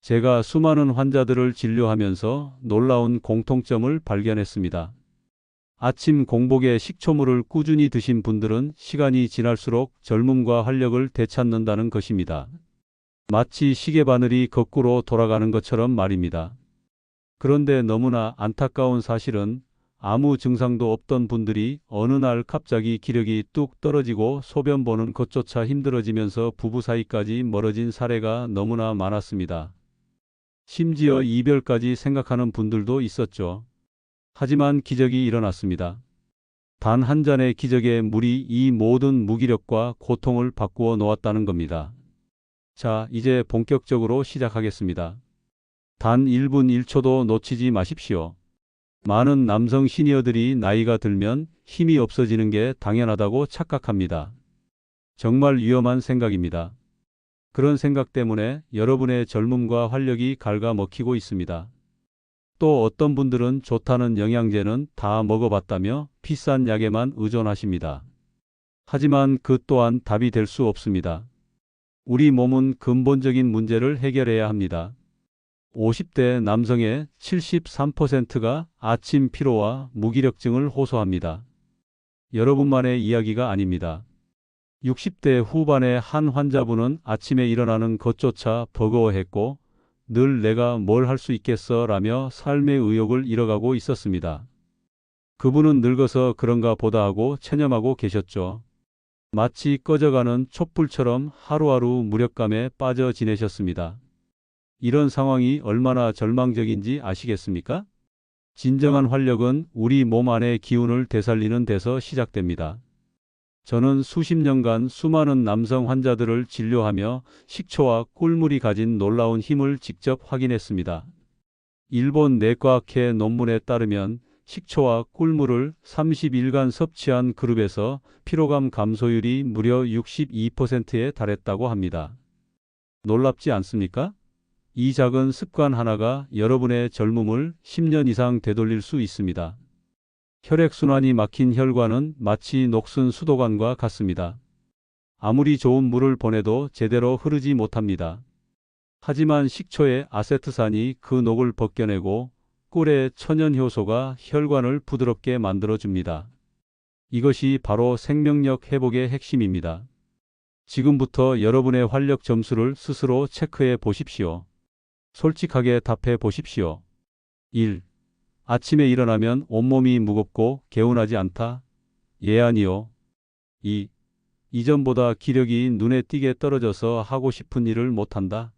제가 수많은 환자들을 진료하면서 놀라운 공통점을 발견했습니다. 아침 공복에 식초물을 꾸준히 드신 분들은 시간이 지날수록 젊음과 활력을 되찾는다는 것입니다. 마치 시계 바늘이 거꾸로 돌아가는 것처럼 말입니다. 그런데 너무나 안타까운 사실은 아무 증상도 없던 분들이 어느 날 갑자기 기력이 뚝 떨어지고 소변 보는 것조차 힘들어지면서 부부 사이까지 멀어진 사례가 너무나 많았습니다. 심지어 이별까지 생각하는 분들도 있었죠. 하지만 기적이 일어났습니다. 단 한 잔의 기적의 물이 이 모든 무기력과 고통을 바꾸어 놓았다는 겁니다. 자, 이제 본격적으로 시작하겠습니다. 단 1분 1초도 놓치지 마십시오. 많은 남성 시니어들이 나이가 들면 힘이 없어지는 게 당연하다고 착각합니다. 정말 위험한 생각입니다. 그런 생각 때문에 여러분의 젊음과 활력이 갉아먹히고 있습니다. 또 어떤 분들은 좋다는 영양제는 다 먹어봤다며 비싼 약에만 의존하십니다. 하지만 그 또한 답이 될 수 없습니다. 우리 몸은 근본적인 문제를 해결해야 합니다. 50대 남성의 73%가 아침 피로와 무기력증을 호소합니다. 여러분만의 이야기가 아닙니다. 60대 후반의 한 환자분은 아침에 일어나는 것조차 버거워했고 늘 내가 뭘 할 수 있겠어 라며 삶의 의욕을 잃어가고 있었습니다. 그분은 늙어서 그런가 보다 하고 체념하고 계셨죠. 마치 꺼져가는 촛불처럼 하루하루 무력감에 빠져 지내셨습니다. 이런 상황이 얼마나 절망적인지 아시겠습니까? 진정한 활력은 우리 몸 안의 기운을 되살리는 데서 시작됩니다. 저는 수십 년간 수많은 남성 환자들을 진료하며 식초와 꿀물이 가진 놀라운 힘을 직접 확인했습니다. 일본 내과학회 논문에 따르면 식초와 꿀물을 30일간 섭취한 그룹에서 피로감 감소율이 무려 62%에 달했다고 합니다. 놀랍지 않습니까? 이 작은 습관 하나가 여러분의 젊음을 10년 이상 되돌릴 수 있습니다. 혈액순환이 막힌 혈관은 마치 녹슨 수도관과 같습니다. 아무리 좋은 물을 보내도 제대로 흐르지 못합니다. 하지만 식초의 아세트산이 그 녹을 벗겨내고 꿀의 천연효소가 혈관을 부드럽게 만들어줍니다. 이것이 바로 생명력 회복의 핵심입니다. 지금부터 여러분의 활력 점수를 스스로 체크해 보십시오. 솔직하게 답해 보십시오. 1. 아침에 일어나면 온몸이 무겁고 개운하지 않다. 예, 아니요. 2. 이전보다 기력이 눈에 띄게 떨어져서 하고 싶은 일을 못한다.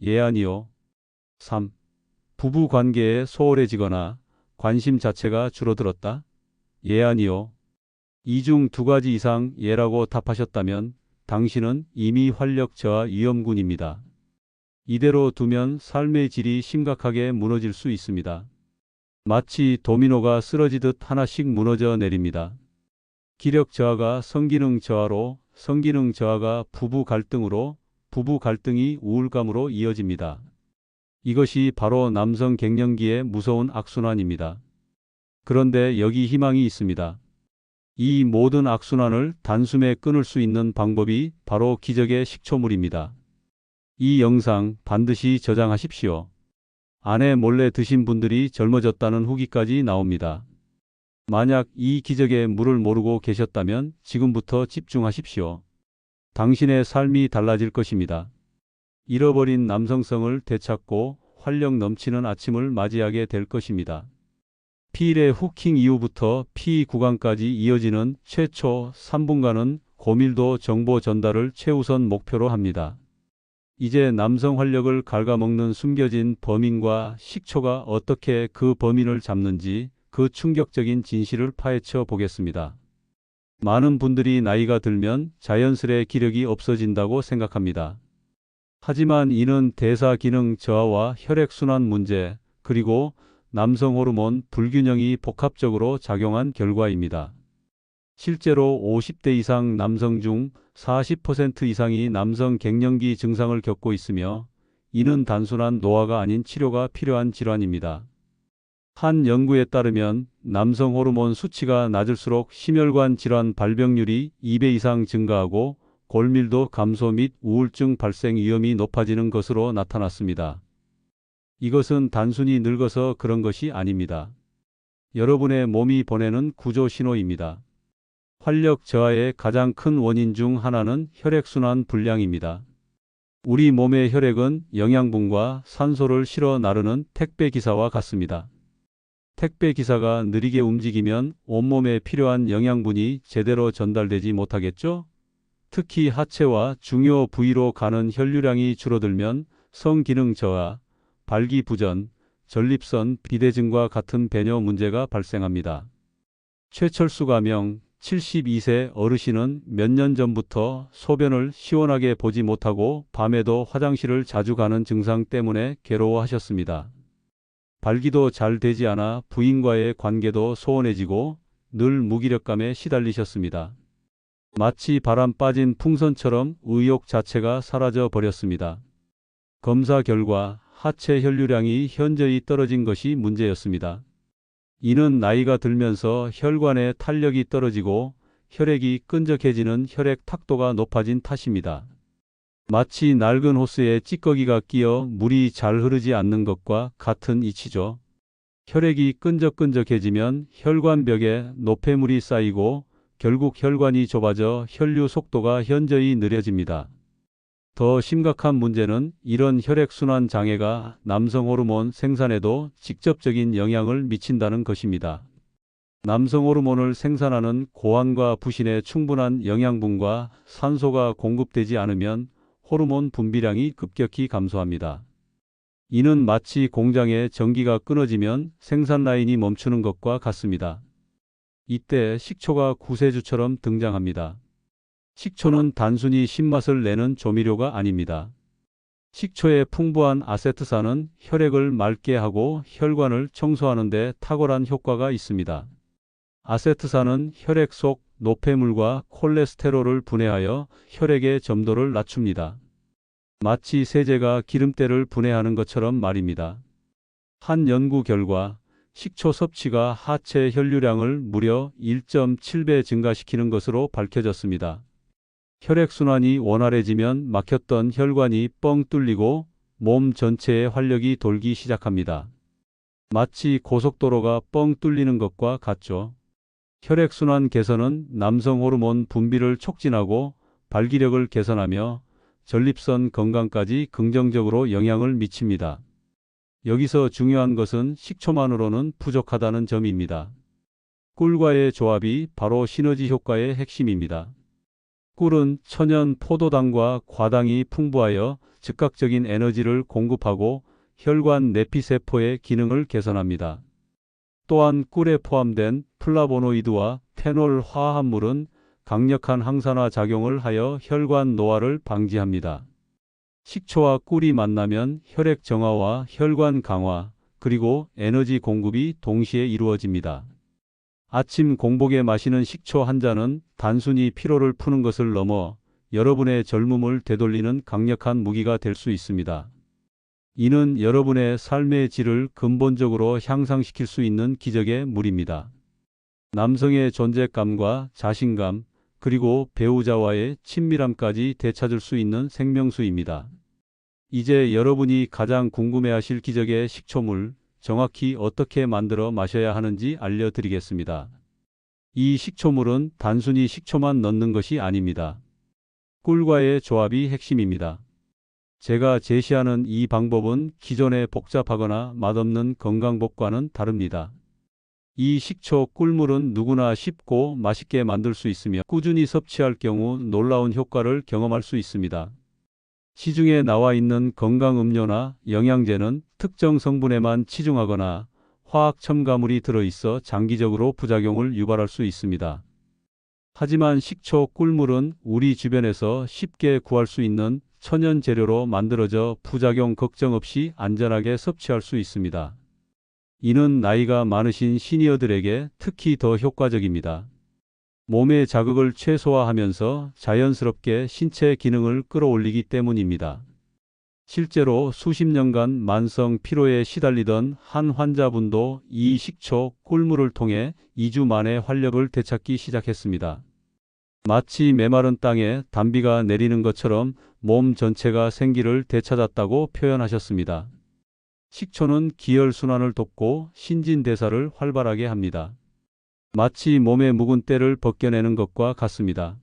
예, 아니요. 3. 부부 관계에 소홀해지거나 관심 자체가 줄어들었다. 예, 아니요. 이 중 두 가지 이상 예라고 답하셨다면 당신은 이미 활력 저하 위험군입니다. 이대로 두면 삶의 질이 심각하게 무너질 수 있습니다. 마치 도미노가 쓰러지듯 하나씩 무너져 내립니다. 기력 저하가 성기능 저하로, 성기능 저하가 부부 갈등으로, 부부 갈등이 우울감으로 이어집니다. 이것이 바로 남성 갱년기의 무서운 악순환입니다. 그런데 여기 희망이 있습니다. 이 모든 악순환을 단숨에 끊을 수 있는 방법이 바로 기적의 식초물입니다. 이 영상 반드시 저장하십시오. 아내 몰래 드신 분들이 젊어졌다는 후기까지 나옵니다. 만약 이 기적의 물을 모르고 계셨다면 지금부터 집중하십시오. 당신의 삶이 달라질 것입니다. 잃어버린 남성성을 되찾고 활력 넘치는 아침을 맞이하게 될 것입니다. 필의 후킹 이후부터 피 구강까지 이어지는 최초 3분간은 고밀도 정보 전달을 최우선 목표로 합니다. 이제 남성 활력을 갉아먹는 숨겨진 범인과 식초가 어떻게 그 범인을 잡는지 그 충격적인 진실을 파헤쳐 보겠습니다. 많은 분들이 나이가 들면 자연스레 기력이 없어진다고 생각합니다. 하지만 이는 대사 기능 저하와 혈액순환 문제, 그리고 남성 호르몬 불균형이 복합적으로 작용한 결과입니다. 실제로 50대 이상 남성 중 40% 이상이 남성 갱년기 증상을 겪고 있으며 이는 단순한 노화가 아닌 치료가 필요한 질환입니다. 한 연구에 따르면 남성 호르몬 수치가 낮을수록 심혈관 질환 발병률이 2배 이상 증가하고 골밀도 감소 및 우울증 발생 위험이 높아지는 것으로 나타났습니다. 이것은 단순히 늙어서 그런 것이 아닙니다. 여러분의 몸이 보내는 구조 신호입니다. 활력 저하의 가장 큰 원인 중 하나는 혈액순환 불량입니다. 우리 몸의 혈액은 영양분과 산소를 실어 나르는 택배 기사와 같습니다. 택배 기사가 느리게 움직이면 온몸에 필요한 영양분이 제대로 전달되지 못하겠죠? 특히 하체와 중요 부위로 가는 혈류량이 줄어들면 성기능 저하, 발기부전, 전립선 비대증과 같은 배뇨 문제가 발생합니다. 최철수 가명 72세 어르신은 몇 년 전부터 소변을 시원하게 보지 못하고 밤에도 화장실을 자주 가는 증상 때문에 괴로워하셨습니다. 발기도 잘 되지 않아 부인과의 관계도 소원해지고 늘 무기력감에 시달리셨습니다. 마치 바람 빠진 풍선처럼 의욕 자체가 사라져 버렸습니다. 검사 결과 하체 혈류량이 현저히 떨어진 것이 문제였습니다. 이는 나이가 들면서 혈관의 탄력이 떨어지고 혈액이 끈적해지는 혈액 탁도가 높아진 탓입니다. 마치 낡은 호스에 찌꺼기가 끼어 물이 잘 흐르지 않는 것과 같은 이치죠. 혈액이 끈적끈적해지면 혈관벽에 노폐물이 쌓이고 결국 혈관이 좁아져 혈류 속도가 현저히 느려집니다. 더 심각한 문제는 이런 혈액순환 장애가 남성 호르몬 생산에도 직접적인 영향을 미친다는 것입니다. 남성 호르몬을 생산하는 고환과 부신에 충분한 영양분과 산소가 공급되지 않으면 호르몬 분비량이 급격히 감소합니다. 이는 마치 공장의 전기가 끊어지면 생산 라인이 멈추는 것과 같습니다. 이때 식초가 구세주처럼 등장합니다. 식초는 단순히 신맛을 내는 조미료가 아닙니다. 식초의 풍부한 아세트산은 혈액을 맑게 하고 혈관을 청소하는 데 탁월한 효과가 있습니다. 아세트산은 혈액 속 노폐물과 콜레스테롤을 분해하여 혈액의 점도를 낮춥니다. 마치 세제가 기름때를 분해하는 것처럼 말입니다. 한 연구 결과 식초 섭취가 하체 혈류량을 무려 1.7배 증가시키는 것으로 밝혀졌습니다. 혈액순환이 원활해지면 막혔던 혈관이 뻥 뚫리고 몸 전체에 활력이 돌기 시작합니다. 마치 고속도로가 뻥 뚫리는 것과 같죠. 혈액순환 개선은 남성 호르몬 분비를 촉진하고 발기력을 개선하며 전립선 건강까지 긍정적으로 영향을 미칩니다. 여기서 중요한 것은 식초만으로는 부족하다는 점입니다. 꿀과의 조합이 바로 시너지 효과의 핵심입니다. 꿀은 천연 포도당과 과당이 풍부하여 즉각적인 에너지를 공급하고 혈관 내피세포의 기능을 개선합니다. 또한 꿀에 포함된 플라보노이드와 페놀 화합물은 강력한 항산화 작용을 하여 혈관 노화를 방지합니다. 식초와 꿀이 만나면 혈액 정화와 혈관 강화, 그리고 에너지 공급이 동시에 이루어집니다. 아침 공복에 마시는 식초 한 잔은 단순히 피로를 푸는 것을 넘어 여러분의 젊음을 되돌리는 강력한 무기가 될 수 있습니다. 이는 여러분의 삶의 질을 근본적으로 향상시킬 수 있는 기적의 물입니다. 남성의 존재감과 자신감, 그리고 배우자와의 친밀함까지 되찾을 수 있는 생명수입니다. 이제 여러분이 가장 궁금해하실 기적의 식초물, 정확히 어떻게 만들어 마셔야 하는지 알려드리겠습니다. 이 식초물은 단순히 식초만 넣는 것이 아닙니다. 꿀과의 조합이 핵심입니다. 제가 제시하는 이 방법은 기존의 복잡하거나 맛없는 건강법과는 다릅니다. 이 식초 꿀물은 누구나 쉽고 맛있게 만들 수 있으며 꾸준히 섭취할 경우 놀라운 효과를 경험할 수 있습니다. 시중에 나와 있는 건강음료나 영양제는 특정 성분에만 치중하거나 화학 첨가물이 들어있어 장기적으로 부작용을 유발할 수 있습니다. 하지만 식초 꿀물은 우리 주변에서 쉽게 구할 수 있는 천연 재료로 만들어져 부작용 걱정 없이 안전하게 섭취할 수 있습니다. 이는 나이가 많으신 시니어들에게 특히 더 효과적입니다. 몸의 자극을 최소화하면서 자연스럽게 신체 기능을 끌어올리기 때문입니다. 실제로 수십 년간 만성 피로에 시달리던 한 환자분도 이 식초 꿀물을 통해 2주 만에 활력을 되찾기 시작했습니다. 마치 메마른 땅에 단비가 내리는 것처럼 몸 전체가 생기를 되찾았다고 표현하셨습니다. 식초는 기혈순환을 돕고 신진대사를 활발하게 합니다. 마치 몸의 묵은 때를 벗겨내는 것과 같습니다.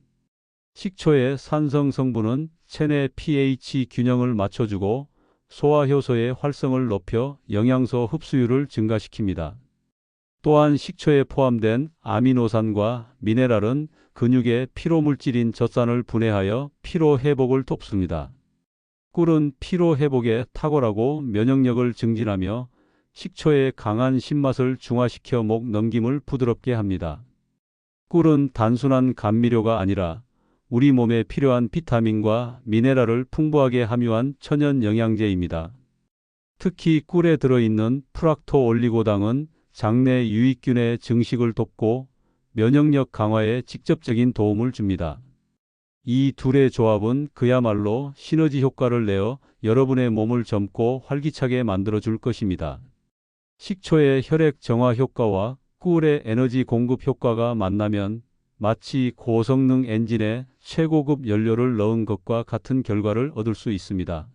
식초의 산성 성분은 체내 pH 균형을 맞춰주고 소화효소의 활성을 높여 영양소 흡수율을 증가시킵니다. 또한 식초에 포함된 아미노산과 미네랄은 근육의 피로물질인 젖산을 분해하여 피로 회복을 돕습니다. 꿀은 피로 회복에 탁월하고 면역력을 증진하며 식초의 강한 신맛을 중화시켜 목 넘김을 부드럽게 합니다. 꿀은 단순한 감미료가 아니라 우리 몸에 필요한 비타민과 미네랄을 풍부하게 함유한 천연 영양제입니다. 특히 꿀에 들어있는 프락토올리고당은 장내 유익균의 증식을 돕고 면역력 강화에 직접적인 도움을 줍니다. 이 둘의 조합은 그야말로 시너지 효과를 내어 여러분의 몸을 젊고 활기차게 만들어줄 것입니다. 식초의 혈액 정화 효과와 꿀의 에너지 공급 효과가 만나면 마치 고성능 엔진에 최고급 연료를 넣은 것과 같은 결과를 얻을 수 있습니다.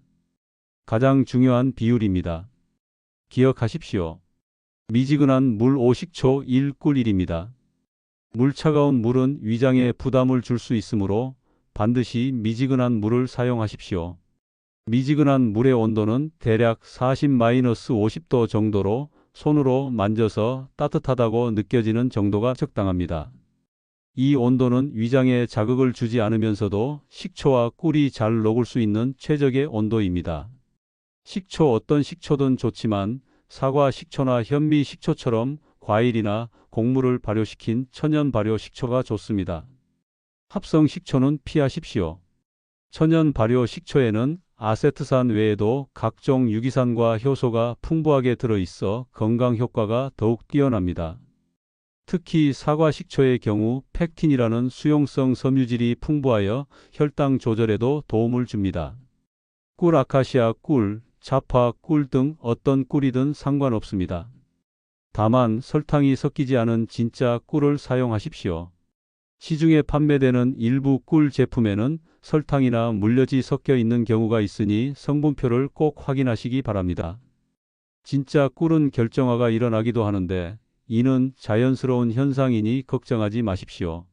가장 중요한 비율입니다. 기억하십시오. 미지근한 물 5식초 1 꿀 1입니다. 차가운 물은 위장에 부담을 줄 수 있으므로 반드시 미지근한 물을 사용하십시오. 미지근한 물의 온도는 대략 40-50도 정도로 손으로 만져서 따뜻하다고 느껴지는 정도가 적당합니다. 이 온도는 위장에 자극을 주지 않으면서도 식초와 꿀이 잘 녹을 수 있는 최적의 온도입니다. 식초 어떤 식초든 좋지만 사과 식초나 현미 식초처럼 과일이나 곡물을 발효시킨 천연 발효 식초가 좋습니다. 합성 식초는 피하십시오. 천연 발효 식초에는 아세트산 외에도 각종 유기산과 효소가 풍부하게 들어있어 건강 효과가 더욱 뛰어납니다. 특히 사과 식초의 경우 팩틴이라는 수용성 섬유질이 풍부하여 혈당 조절에도 도움을 줍니다. 꿀, 아카시아 꿀, 자파 꿀 등 어떤 꿀이든 상관없습니다. 다만 설탕이 섞이지 않은 진짜 꿀을 사용하십시오. 시중에 판매되는 일부 꿀 제품에는 설탕이나 물엿이 섞여 있는 경우가 있으니 성분표를 꼭 확인하시기 바랍니다. 진짜 꿀은 결정화가 일어나기도 하는데 이는 자연스러운 현상이니 걱정하지 마십시오.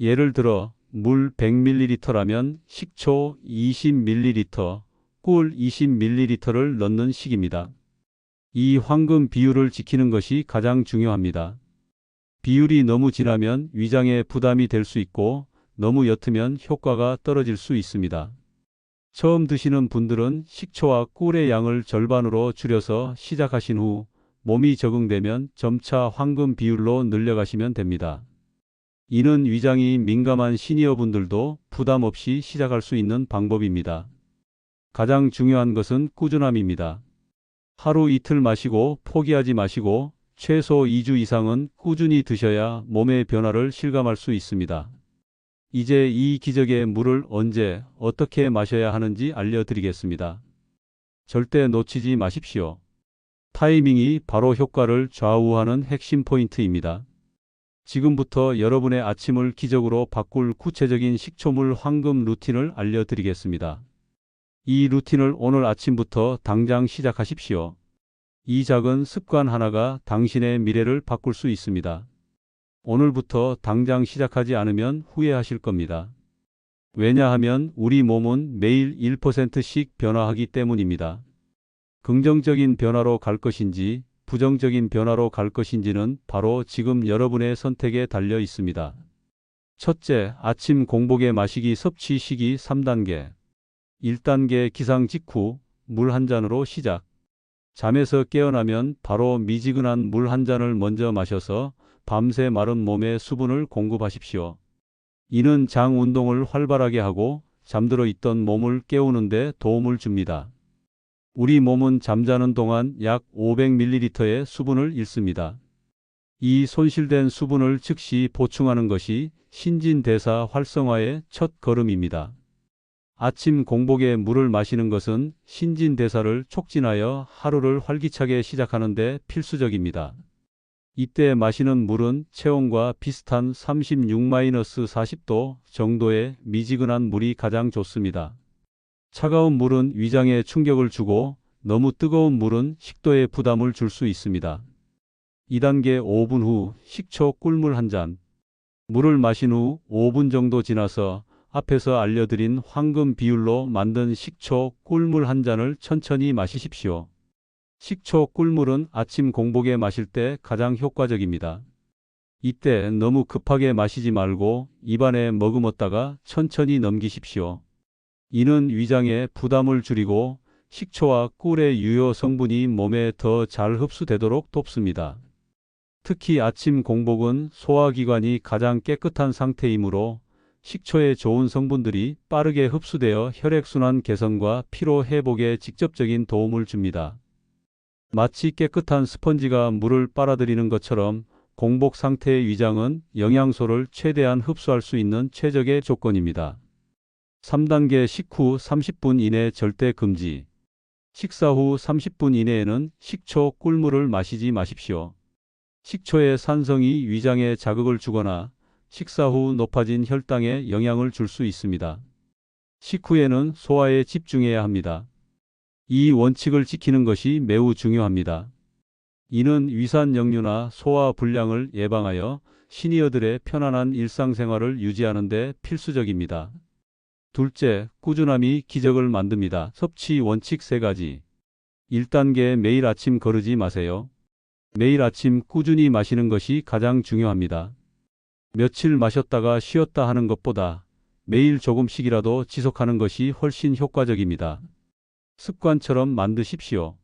예를 들어 물 100ml라면 식초 20ml, 꿀 20ml를 넣는 식입니다. 이 황금 비율을 지키는 것이 가장 중요합니다. 비율이 너무 진하면 위장에 부담이 될 수 있고 너무 옅으면 효과가 떨어질 수 있습니다. 처음 드시는 분들은 식초와 꿀의 양을 절반으로 줄여서 시작하신 후 몸이 적응되면 점차 황금 비율로 늘려가시면 됩니다. 이는 위장이 민감한 시니어분들도 부담 없이 시작할 수 있는 방법입니다. 가장 중요한 것은 꾸준함입니다. 하루 이틀 마시고 포기하지 마시고 최소 2주 이상은 꾸준히 드셔야 몸의 변화를 실감할 수 있습니다. 이제 이 기적의 물을 언제 어떻게 마셔야 하는지 알려드리겠습니다. 절대 놓치지 마십시오. 타이밍이 바로 효과를 좌우하는 핵심 포인트입니다. 지금부터 여러분의 아침을 기적으로 바꿀 구체적인 식초물 황금 루틴을 알려드리겠습니다. 이 루틴을 오늘 아침부터 당장 시작하십시오. 이 작은 습관 하나가 당신의 미래를 바꿀 수 있습니다. 오늘부터 당장 시작하지 않으면 후회하실 겁니다. 왜냐하면 우리 몸은 매일 1%씩 변화하기 때문입니다. 긍정적인 변화로 갈 것인지 부정적인 변화로 갈 것인지는 바로 지금 여러분의 선택에 달려 있습니다. 첫째, 아침 공복에 마시기 섭취 시기 3단계. 1단계 기상 직후 물 한 잔으로 시작. 잠에서 깨어나면 바로 미지근한 물 한 잔을 먼저 마셔서 밤새 마른 몸에 수분을 공급하십시오. 이는 장 운동을 활발하게 하고 잠들어 있던 몸을 깨우는 데 도움을 줍니다. 우리 몸은 잠자는 동안 약 500ml의 수분을 잃습니다. 이 손실된 수분을 즉시 보충하는 것이 신진대사 활성화의 첫 걸음입니다. 아침 공복에 물을 마시는 것은 신진대사를 촉진하여 하루를 활기차게 시작하는 데 필수적입니다. 이때 마시는 물은 체온과 비슷한 36-40도 정도의 미지근한 물이 가장 좋습니다. 차가운 물은 위장에 충격을 주고 너무 뜨거운 물은 식도에 부담을 줄 수 있습니다. 2단계 5분 후 식초 꿀물 한 잔. 물을 마신 후 5분 정도 지나서 앞에서 알려드린 황금 비율로 만든 식초 꿀물 한 잔을 천천히 마시십시오. 식초 꿀물은 아침 공복에 마실 때 가장 효과적입니다. 이때 너무 급하게 마시지 말고 입안에 머금었다가 천천히 넘기십시오. 이는 위장에 부담을 줄이고 식초와 꿀의 유효 성분이 몸에 더 잘 흡수되도록 돕습니다. 특히 아침 공복은 소화기관이 가장 깨끗한 상태이므로 식초의 좋은 성분들이 빠르게 흡수되어 혈액순환 개선과 피로 회복에 직접적인 도움을 줍니다. 마치 깨끗한 스펀지가 물을 빨아들이는 것처럼 공복 상태의 위장은 영양소를 최대한 흡수할 수 있는 최적의 조건입니다. 3단계 식후 30분 이내 절대 금지. 식사 후 30분 이내에는 식초 꿀물을 마시지 마십시오. 식초의 산성이 위장에 자극을 주거나 식사 후 높아진 혈당에 영향을 줄 수 있습니다. 식후에는 소화에 집중해야 합니다. 이 원칙을 지키는 것이 매우 중요합니다. 이는 위산 역류나 소화 불량을 예방하여 시니어들의 편안한 일상생활을 유지하는 데 필수적입니다. 둘째, 꾸준함이 기적을 만듭니다. 섭취 원칙 3가지. 1단계 매일 아침 거르지 마세요. 매일 아침 꾸준히 마시는 것이 가장 중요합니다. 며칠 마셨다가 쉬었다 하는 것보다 매일 조금씩이라도 지속하는 것이 훨씬 효과적입니다. 습관처럼 만드십시오.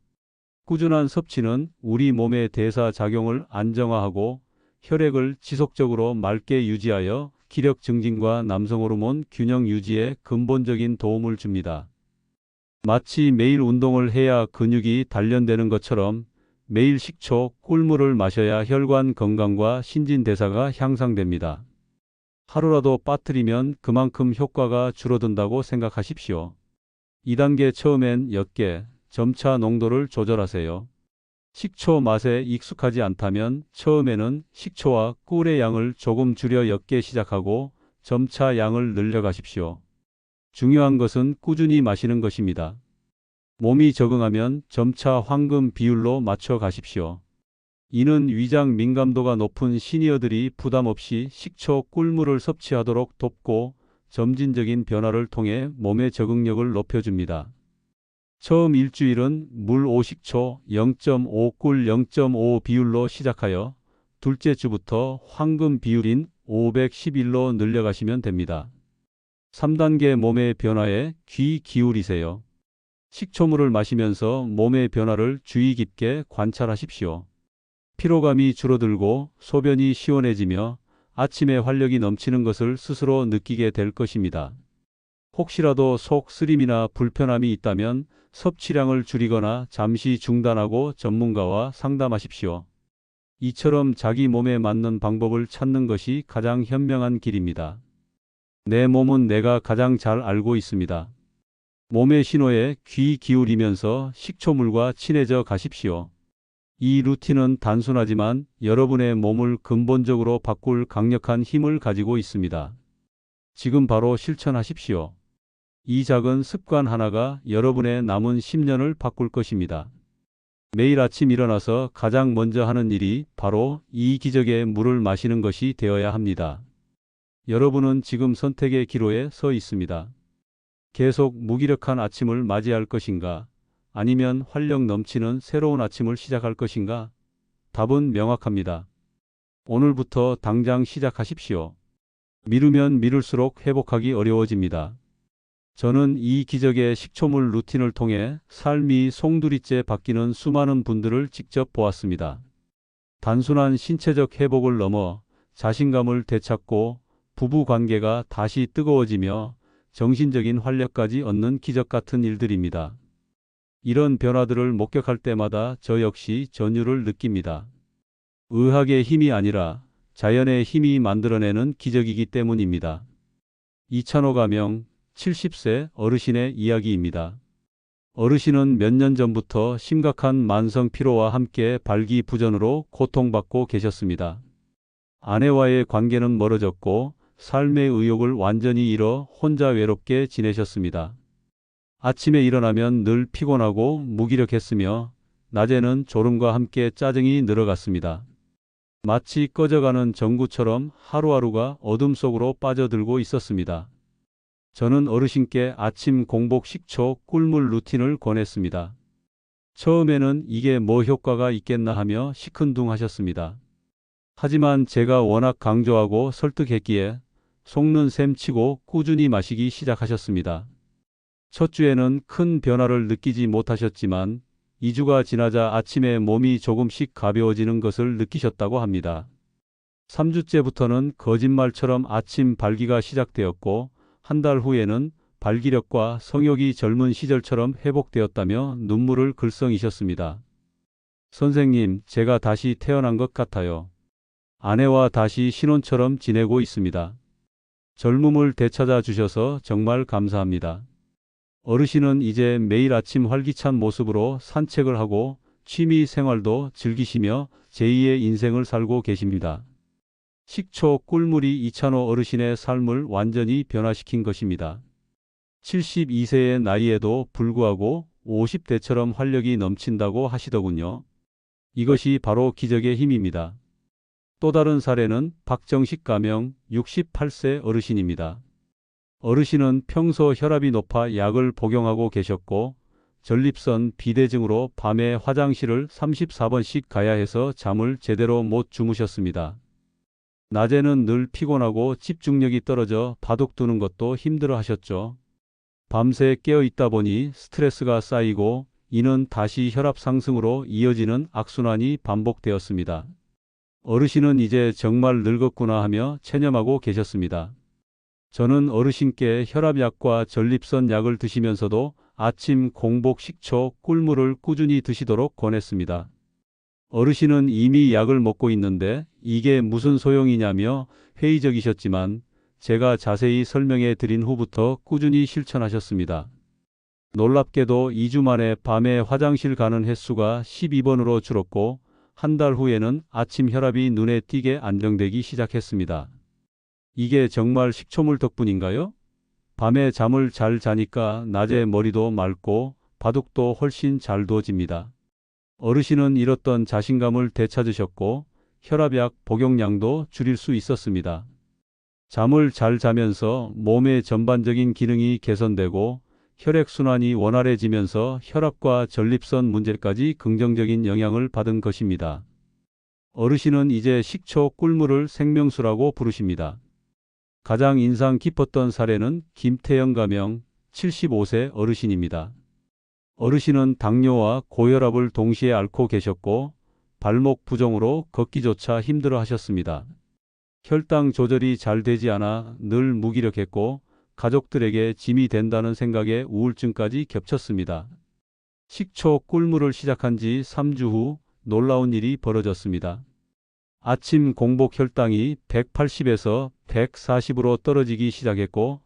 꾸준한 섭취는 우리 몸의 대사 작용을 안정화하고 혈액을 지속적으로 맑게 유지하여 기력 증진과 남성 호르몬 균형 유지에 근본적인 도움을 줍니다. 마치 매일 운동을 해야 근육이 단련되는 것처럼 매일 식초, 꿀물을 마셔야 혈관 건강과 신진대사가 향상됩니다. 하루라도 빠뜨리면 그만큼 효과가 줄어든다고 생각하십시오. 2단계 처음엔 옅게, 점차 농도를 조절하세요. 식초 맛에 익숙하지 않다면 처음에는 식초와 꿀의 양을 조금 줄여 옅게 시작하고 점차 양을 늘려가십시오. 중요한 것은 꾸준히 마시는 것입니다. 몸이 적응하면 점차 황금 비율로 맞춰 가십시오. 이는 위장 민감도가 높은 시니어들이 부담 없이 식초 꿀물을 섭취하도록 돕고 점진적인 변화를 통해 몸의 적응력을 높여줍니다. 처음 일주일은 물 5식초 0.5 꿀 0.5 비율로 시작하여 둘째 주부터 황금 비율인 511로 늘려가시면 됩니다. 3단계 몸의 변화에 귀 기울이세요. 식초물을 마시면서 몸의 변화를 주의 깊게 관찰하십시오. 피로감이 줄어들고 소변이 시원해지며 아침에 활력이 넘치는 것을 스스로 느끼게 될 것입니다. 혹시라도 속 쓰림이나 불편함이 있다면 섭취량을 줄이거나 잠시 중단하고 전문가와 상담하십시오. 이처럼 자기 몸에 맞는 방법을 찾는 것이 가장 현명한 길입니다. 내 몸은 내가 가장 잘 알고 있습니다. 몸의 신호에 귀 기울이면서 식초물과 친해져 가십시오. 이 루틴은 단순하지만 여러분의 몸을 근본적으로 바꿀 강력한 힘을 가지고 있습니다. 지금 바로 실천하십시오. 이 작은 습관 하나가 여러분의 남은 10년을 바꿀 것입니다. 매일 아침 일어나서 가장 먼저 하는 일이 바로 이 기적의 물을 마시는 것이 되어야 합니다. 여러분은 지금 선택의 기로에 서 있습니다. 계속 무기력한 아침을 맞이할 것인가? 아니면 활력 넘치는 새로운 아침을 시작할 것인가? 답은 명확합니다. 오늘부터 당장 시작하십시오. 미루면 미룰수록 회복하기 어려워집니다. 저는 이 기적의 식초물 루틴을 통해 삶이 송두리째 바뀌는 수많은 분들을 직접 보았습니다. 단순한 신체적 회복을 넘어 자신감을 되찾고 부부 관계가 다시 뜨거워지며 정신적인 활력까지 얻는 기적 같은 일들입니다. 이런 변화들을 목격할 때마다 저 역시 전율을 느낍니다. 의학의 힘이 아니라 자연의 힘이 만들어내는 기적이기 때문입니다. 이찬호 가명 70세 어르신의 이야기입니다. 어르신은 몇 년 전부터 심각한 만성 피로와 함께 발기부전으로 고통받고 계셨습니다. 아내와의 관계는 멀어졌고 삶의 의욕을 완전히 잃어 혼자 외롭게 지내셨습니다. 아침에 일어나면 늘 피곤하고 무기력했으며 낮에는 졸음과 함께 짜증이 늘어갔습니다. 마치 꺼져가는 전구처럼 하루하루가 어둠 속으로 빠져들고 있었습니다. 저는 어르신께 아침 공복 식초 꿀물 루틴을 권했습니다. 처음에는 이게 뭐 효과가 있겠나 하며 시큰둥하셨습니다. 하지만 제가 워낙 강조하고 설득했기에 속는 셈 치고 꾸준히 마시기 시작하셨습니다. 첫 주에는 큰 변화를 느끼지 못하셨지만 2주가 지나자 아침에 몸이 조금씩 가벼워지는 것을 느끼셨다고 합니다. 3주째부터는 거짓말처럼 아침 발기가 시작되었고 한 달 후에는 발기력과 성욕이 젊은 시절처럼 회복되었다며 눈물을 글썽이셨습니다. 선생님, 제가 다시 태어난 것 같아요. 아내와 다시 신혼처럼 지내고 있습니다. 젊음을 되찾아 주셔서 정말 감사합니다. 어르신은 이제 매일 아침 활기찬 모습으로 산책을 하고 취미 생활도 즐기시며 제2의 인생을 살고 계십니다. 식초 꿀물이 이찬호 어르신의 삶을 완전히 변화시킨 것입니다. 72세의 나이에도 불구하고 50대처럼 활력이 넘친다고 하시더군요. 이것이 바로 기적의 힘입니다. 또 다른 사례는 박정식 가명 68세 어르신입니다. 어르신은 평소 혈압이 높아 약을 복용하고 계셨고 전립선 비대증으로 밤에 화장실을 34번씩 가야 해서 잠을 제대로 못 주무셨습니다. 낮에는 늘 피곤하고 집중력이 떨어져 바둑 두는 것도 힘들어 하셨죠. 밤새 깨어 있다 보니 스트레스가 쌓이고 이는 다시 혈압 상승으로 이어지는 악순환이 반복되었습니다. 어르신은 이제 정말 늙었구나 하며 체념하고 계셨습니다. 저는 어르신께 혈압약과 전립선 약을 드시면서도 아침 공복 식초 꿀물을 꾸준히 드시도록 권했습니다. 어르신은 이미 약을 먹고 있는데 이게 무슨 소용이냐며 회의적이셨지만 제가 자세히 설명해 드린 후부터 꾸준히 실천하셨습니다. 놀랍게도 2주 만에 밤에 화장실 가는 횟수가 12번으로 줄었고 한 달 후에는 아침 혈압이 눈에 띄게 안정되기 시작했습니다. 이게 정말 식초물 덕분인가요? 밤에 잠을 잘 자니까 낮에 머리도 맑고 바둑도 훨씬 잘 두어집니다. 어르신은 잃었던 자신감을 되찾으셨고 혈압약 복용량도 줄일 수 있었습니다. 잠을 잘 자면서 몸의 전반적인 기능이 개선되고 혈액순환이 원활해지면서 혈압과 전립선 문제까지 긍정적인 영향을 받은 것입니다. 어르신은 이제 식초 꿀물을 생명수라고 부르십니다. 가장 인상 깊었던 사례는 김태영 가명 75세 어르신입니다. 어르신은 당뇨와 고혈압을 동시에 앓고 계셨고 발목 부종으로 걷기조차 힘들어 하셨습니다. 혈당 조절이 잘 되지 않아 늘 무기력했고 가족들에게 짐이 된다는 생각에 우울증까지 겹쳤습니다. 식초 꿀물을 시작한 지 3주 후 놀라운 일이 벌어졌습니다. 아침 공복 혈당이 180에서 140으로 떨어지기 시작했고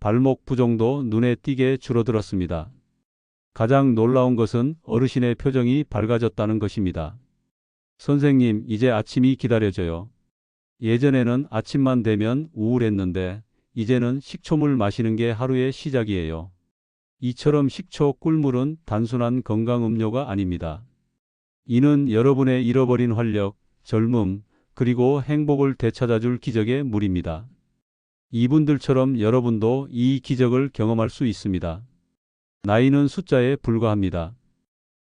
발목 부종도 눈에 띄게 줄어들었습니다. 가장 놀라운 것은 어르신의 표정이 밝아졌다는 것입니다. 선생님, 이제 아침이 기다려져요. 예전에는 아침만 되면 우울했는데 이제는 식초물 마시는 게 하루의 시작이에요. 이처럼 식초 꿀물은 단순한 건강 음료가 아닙니다. 이는 여러분의 잃어버린 활력, 젊음, 그리고 행복을 되찾아줄 기적의 물입니다. 이분들처럼 여러분도 이 기적을 경험할 수 있습니다. 나이는 숫자에 불과합니다.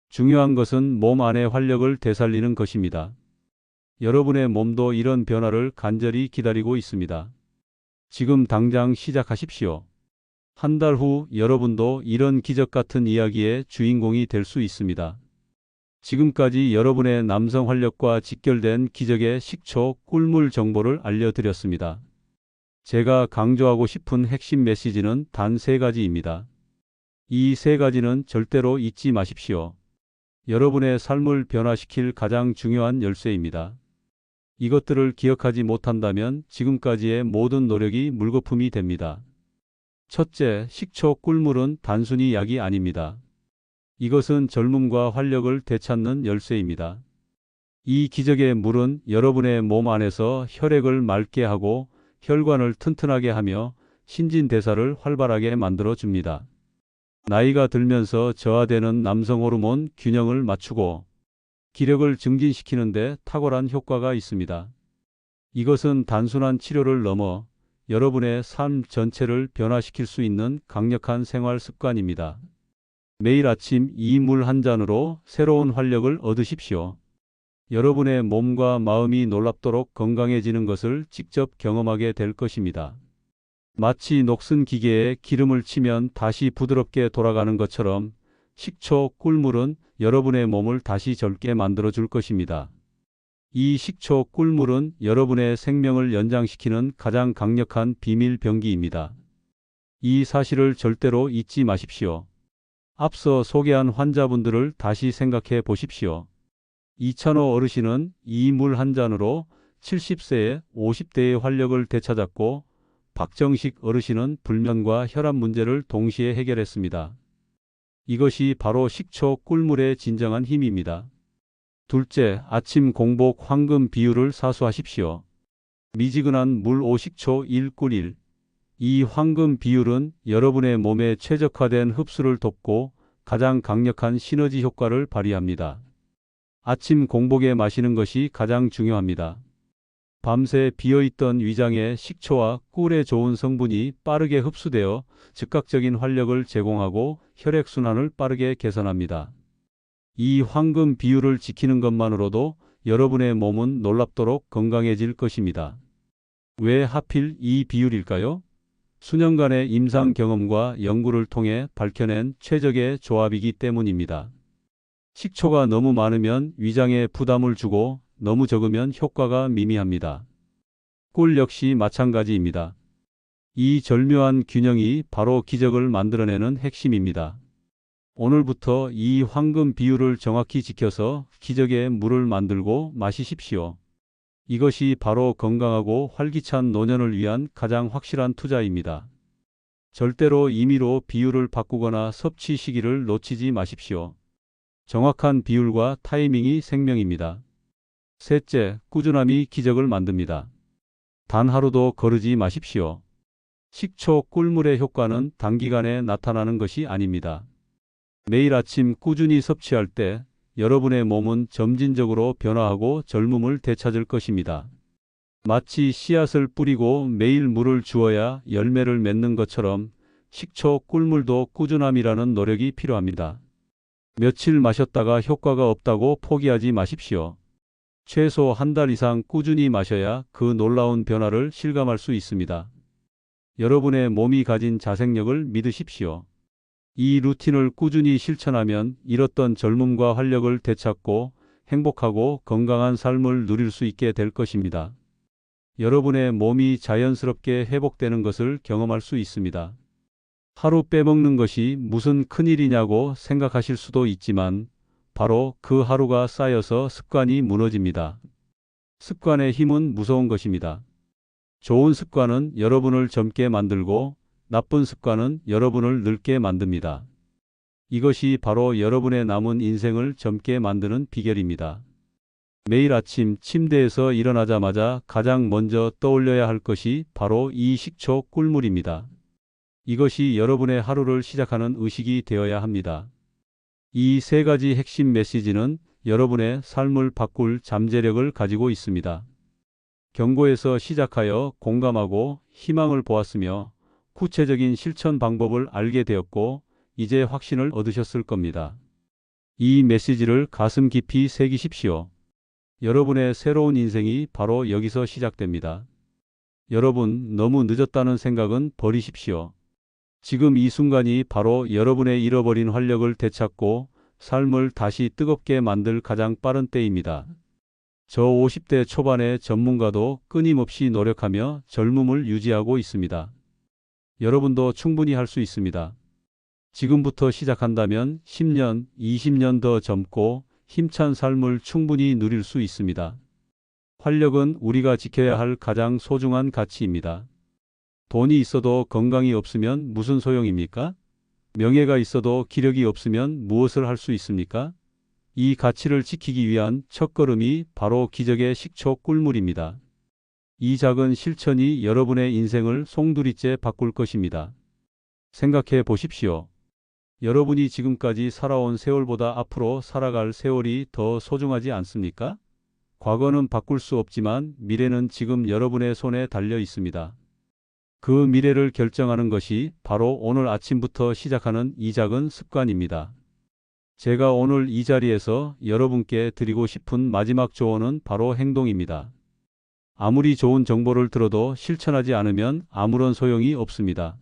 중요한 것은 몸 안의 활력을 되살리는 것입니다. 여러분의 몸도 이런 변화를 간절히 기다리고 있습니다. 지금 당장 시작하십시오. 한 달 후 여러분도 이런 기적 같은 이야기의 주인공이 될 수 있습니다. 지금까지 여러분의 남성 활력과 직결된 기적의 식초 꿀물 정보를 알려드렸습니다. 제가 강조하고 싶은 핵심 메시지는 단 3가지입니다. 이 3가지는 절대로 잊지 마십시오. 여러분의 삶을 변화시킬 가장 중요한 열쇠입니다. 이것들을 기억하지 못한다면 지금까지의 모든 노력이 물거품이 됩니다. 첫째, 식초 꿀물은 단순히 약이 아닙니다. 이것은 젊음과 활력을 되찾는 열쇠입니다. 이 기적의 물은 여러분의 몸 안에서 혈액을 맑게 하고 혈관을 튼튼하게 하며 신진대사를 활발하게 만들어 줍니다. 나이가 들면서 저하되는 남성 호르몬 균형을 맞추고 기력을 증진시키는 데 탁월한 효과가 있습니다. 이것은 단순한 치료를 넘어 여러분의 삶 전체를 변화시킬 수 있는 강력한 생활 습관입니다. 매일 아침 이 물 한 잔으로 새로운 활력을 얻으십시오. 여러분의 몸과 마음이 놀랍도록 건강해지는 것을 직접 경험하게 될 것입니다. 마치 녹슨 기계에 기름을 치면 다시 부드럽게 돌아가는 것처럼 식초 꿀물은 여러분의 몸을 다시 젊게 만들어 줄 것입니다. 이 식초 꿀물은 여러분의 생명을 연장시키는 가장 강력한 비밀 병기입니다. 이 사실을 절대로 잊지 마십시오. 앞서 소개한 환자분들을 다시 생각해 보십시오. 이찬호 어르신은 이 물 한 잔으로 70세에 50대의 활력을 되찾았고, 박정식 어르신은 불면과 혈압 문제를 동시에 해결했습니다. 이것이 바로 식초 꿀물의 진정한 힘입니다. 둘째, 아침 공복 황금 비율을 사수하십시오. 미지근한 물 5식초 1꿀 1. 이 황금 비율은 여러분의 몸에 최적화된 흡수를 돕고 가장 강력한 시너지 효과를 발휘합니다. 아침 공복에 마시는 것이 가장 중요합니다. 밤새 비어있던 위장에 식초와 꿀의 좋은 성분이 빠르게 흡수되어 즉각적인 활력을 제공하고 혈액순환을 빠르게 개선합니다. 이 황금 비율을 지키는 것만으로도 여러분의 몸은 놀랍도록 건강해질 것입니다. 왜 하필 이 비율일까요? 수년간의 임상 경험과 연구를 통해 밝혀낸 최적의 조합이기 때문입니다. 식초가 너무 많으면 위장에 부담을 주고 너무 적으면 효과가 미미합니다. 꿀 역시 마찬가지입니다. 이 절묘한 균형이 바로 기적을 만들어내는 핵심입니다. 오늘부터 이 황금 비율을 정확히 지켜서 기적의 물을 만들고 마시십시오. 이것이 바로 건강하고 활기찬 노년을 위한 가장 확실한 투자입니다. 절대로 임의로 비율을 바꾸거나 섭취 시기를 놓치지 마십시오. 정확한 비율과 타이밍이 생명입니다. 셋째, 꾸준함이 기적을 만듭니다. 단 하루도 거르지 마십시오. 식초 꿀물의 효과는 단기간에 나타나는 것이 아닙니다. 매일 아침 꾸준히 섭취할 때 여러분의 몸은 점진적으로 변화하고 젊음을 되찾을 것입니다. 마치 씨앗을 뿌리고 매일 물을 주어야 열매를 맺는 것처럼 식초 꿀물도 꾸준함이라는 노력이 필요합니다. 며칠 마셨다가 효과가 없다고 포기하지 마십시오. 최소 한 달 이상 꾸준히 마셔야 그 놀라운 변화를 실감할 수 있습니다. 여러분의 몸이 가진 자생력을 믿으십시오. 이 루틴을 꾸준히 실천하면 잃었던 젊음과 활력을 되찾고 행복하고 건강한 삶을 누릴 수 있게 될 것입니다. 여러분의 몸이 자연스럽게 회복되는 것을 경험할 수 있습니다. 하루 빼먹는 것이 무슨 큰일이냐고 생각하실 수도 있지만 바로 그 하루가 쌓여서 습관이 무너집니다. 습관의 힘은 무서운 것입니다. 좋은 습관은 여러분을 젊게 만들고 나쁜 습관은 여러분을 늙게 만듭니다. 이것이 바로 여러분의 남은 인생을 젊게 만드는 비결입니다. 매일 아침 침대에서 일어나자마자 가장 먼저 떠올려야 할 것이 바로 이 식초 꿀물입니다. 이것이 여러분의 하루를 시작하는 의식이 되어야 합니다. 이 세 가지 핵심 메시지는 여러분의 삶을 바꿀 잠재력을 가지고 있습니다. 경고에서 시작하여 공감하고 희망을 보았으며 구체적인 실천 방법을 알게 되었고 이제 확신을 얻으셨을 겁니다. 이 메시지를 가슴 깊이 새기십시오. 여러분의 새로운 인생이 바로 여기서 시작됩니다. 여러분, 너무 늦었다는 생각은 버리십시오. 지금 이 순간이 바로 여러분의 잃어버린 활력을 되찾고 삶을 다시 뜨겁게 만들 가장 빠른 때입니다. 저 50대 초반의 전문가도 끊임없이 노력하며 젊음을 유지하고 있습니다. 여러분도 충분히 할 수 있습니다. 지금부터 시작한다면 10년, 20년 더 젊고 힘찬 삶을 충분히 누릴 수 있습니다. 활력은 우리가 지켜야 할 가장 소중한 가치입니다. 돈이 있어도 건강이 없으면 무슨 소용입니까? 명예가 있어도 기력이 없으면 무엇을 할 수 있습니까? 이 가치를 지키기 위한 첫걸음이 바로 기적의 식초 꿀물입니다. 이 작은 실천이 여러분의 인생을 송두리째 바꿀 것입니다. 생각해 보십시오. 여러분이 지금까지 살아온 세월보다 앞으로 살아갈 세월이 더 소중하지 않습니까? 과거는 바꿀 수 없지만 미래는 지금 여러분의 손에 달려 있습니다. 그 미래를 결정하는 것이 바로 오늘 아침부터 시작하는 이 작은 습관입니다. 제가 오늘 이 자리에서 여러분께 드리고 싶은 마지막 조언은 바로 행동입니다. 아무리 좋은 정보를 들어도 실천하지 않으면 아무런 소용이 없습니다.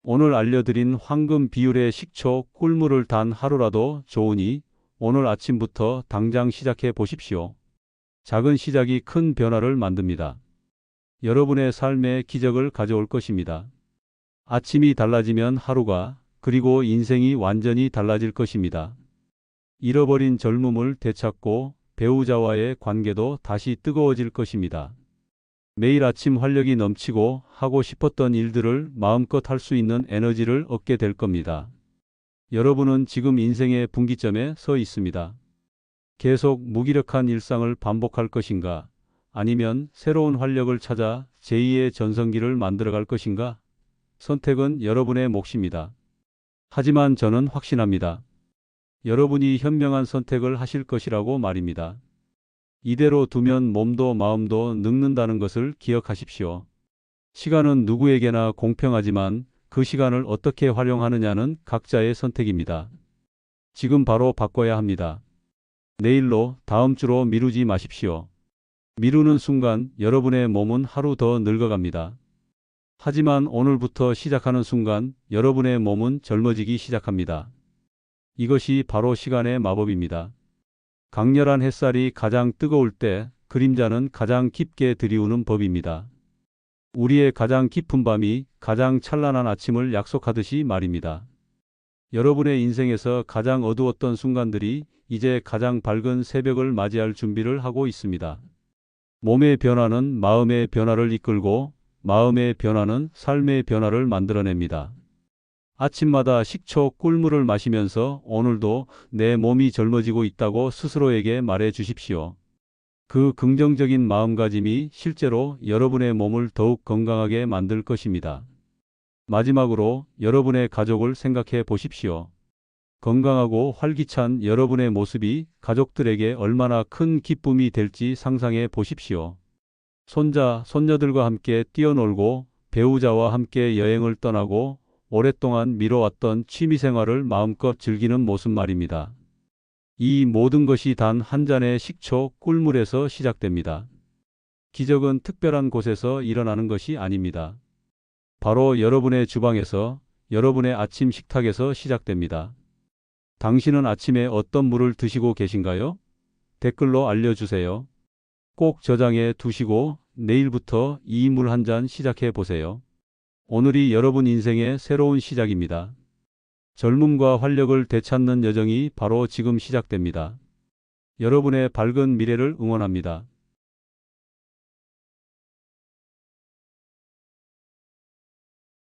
오늘 알려드린 황금 비율의 식초, 꿀물을 단 하루라도 좋으니 오늘 아침부터 당장 시작해 보십시오. 작은 시작이 큰 변화를 만듭니다. 여러분의 삶에 기적을 가져올 것입니다. 아침이 달라지면 하루가, 그리고 인생이 완전히 달라질 것입니다. 잃어버린 젊음을 되찾고 배우자와의 관계도 다시 뜨거워질 것입니다. 매일 아침 활력이 넘치고 하고 싶었던 일들을 마음껏 할 수 있는 에너지를 얻게 될 겁니다. 여러분은 지금 인생의 분기점에 서 있습니다. 계속 무기력한 일상을 반복할 것인가? 아니면 새로운 활력을 찾아 제2의 전성기를 만들어갈 것인가? 선택은 여러분의 몫입니다. 하지만 저는 확신합니다. 여러분이 현명한 선택을 하실 것이라고 말입니다. 이대로 두면 몸도 마음도 늙는다는 것을 기억하십시오. 시간은 누구에게나 공평하지만 그 시간을 어떻게 활용하느냐는 각자의 선택입니다. 지금 바로 바꿔야 합니다. 내일로, 다음 주로 미루지 마십시오. 미루는 순간 여러분의 몸은 하루 더 늙어갑니다. 하지만 오늘부터 시작하는 순간 여러분의 몸은 젊어지기 시작합니다. 이것이 바로 시간의 마법입니다. 강렬한 햇살이 가장 뜨거울 때 그림자는 가장 깊게 들이우는 법입니다. 우리의 가장 깊은 밤이 가장 찬란한 아침을 약속하듯이 말입니다. 여러분의 인생에서 가장 어두웠던 순간들이 이제 가장 밝은 새벽을 맞이할 준비를 하고 있습니다. 몸의 변화는 마음의 변화를 이끌고 마음의 변화는 삶의 변화를 만들어냅니다. 아침마다 식초 꿀물을 마시면서 오늘도 내 몸이 젊어지고 있다고 스스로에게 말해 주십시오. 그 긍정적인 마음가짐이 실제로 여러분의 몸을 더욱 건강하게 만들 것입니다. 마지막으로 여러분의 가족을 생각해 보십시오. 건강하고 활기찬 여러분의 모습이 가족들에게 얼마나 큰 기쁨이 될지 상상해 보십시오. 손자, 손녀들과 함께 뛰어놀고 배우자와 함께 여행을 떠나고 오랫동안 미뤄왔던 취미생활을 마음껏 즐기는 모습 말입니다. 이 모든 것이 단 한 잔의 식초, 꿀물에서 시작됩니다. 기적은 특별한 곳에서 일어나는 것이 아닙니다. 바로 여러분의 주방에서, 여러분의 아침 식탁에서 시작됩니다. 당신은 아침에 어떤 물을 드시고 계신가요? 댓글로 알려주세요. 꼭 저장해 두시고 내일부터 이 물 한 잔 시작해 보세요. 오늘이 여러분 인생의 새로운 시작입니다. 젊음과 활력을 되찾는 여정이 바로 지금 시작됩니다. 여러분의 밝은 미래를 응원합니다.